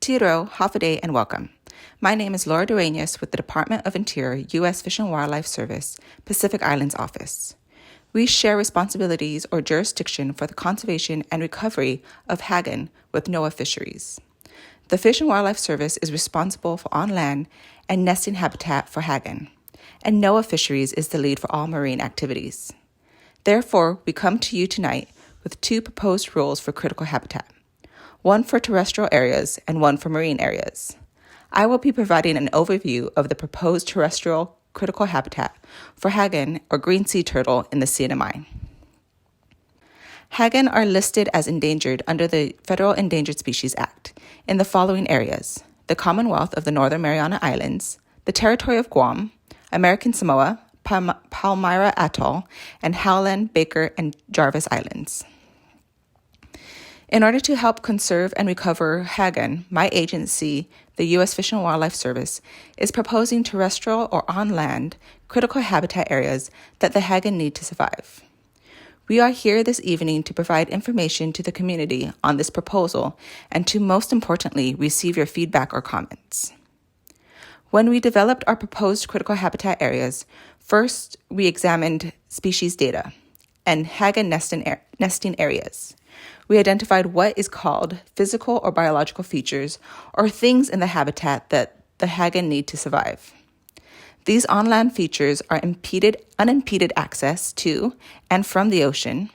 Tiro, Hafaday, and welcome. My name is Laura Duenas with the Department of Interior, U.S. Fish and Wildlife Service, Pacific Islands Office. We share responsibilities or jurisdiction for the conservation and recovery of Haggan with NOAA Fisheries. The Fish and Wildlife Service is responsible for on-land and nesting habitat for Haggan, and NOAA Fisheries is the lead for all marine activities. Therefore, we come to you tonight with two proposed rules for critical habitat, one for terrestrial areas and one for marine areas. I will be providing an overview of the proposed terrestrial critical habitat for Haggan or green sea turtle in the CNMI. Haggan are listed as endangered under the Federal Endangered Species Act in the following areas: the Commonwealth of the Northern Mariana Islands, the Territory of Guam, American Samoa, Palmyra Atoll, and Howland, Baker, and Jarvis Islands. In order to help conserve and recover Haggan, my agency, the U.S. Fish and Wildlife Service, is proposing terrestrial or on-land critical habitat areas that the Haggan need to survive. We are here this evening to provide information to the community on this proposal and to, most importantly, receive your feedback or comments. When we developed our proposed critical habitat areas, first we examined species data and Haggan nesting areas. We identified what is called physical or biological features or things in the habitat that the Haggan need to survive. These on-land features are unimpeded access to and from the ocean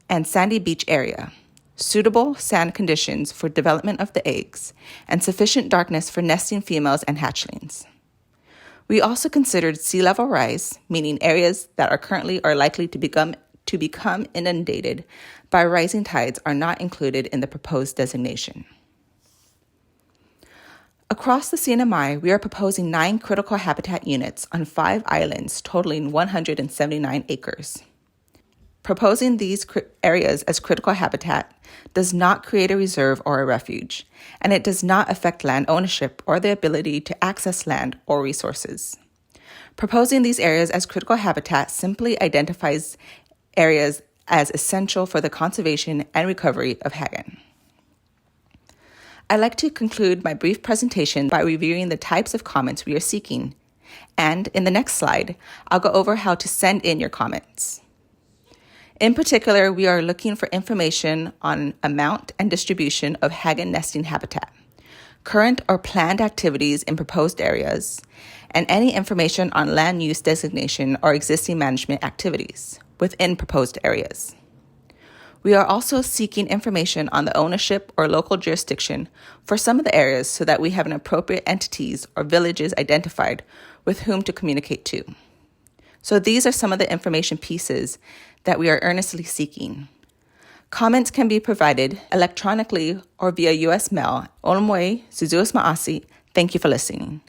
and sandy beach area, suitable sand conditions for development of the eggs, and sufficient darkness for nesting females and hatchlings. We also considered sea level rise, meaning areas that are currently or likely to become inundated by rising tides are not included in the proposed designation. Across the CNMI, we are proposing 9 critical habitat units on 5 islands totaling 179 acres. Proposing these areas as critical habitat does not create a reserve or a refuge, and it does not affect land ownership or the ability to access land or resources. Proposing these areas as critical habitat simply identifies areas as essential for the conservation and recovery of Haggan. I'd like to conclude my brief presentation by reviewing the types of comments we are seeking, and in the next slide, I'll go over how to send in your comments. In particular, we are looking for information on amount and distribution of Haggan nesting habitat, current or planned activities in proposed areas, and any information on land use designation or existing management activities within proposed areas. We are also seeking information on the ownership or local jurisdiction for some of the areas so that we have an appropriate entities or villages identified with whom to communicate to. So these are some of the information pieces that we are earnestly seeking. Comments can be provided electronically or via U.S. mail. Olumwe, Suzuos Maasi. Thank you for listening.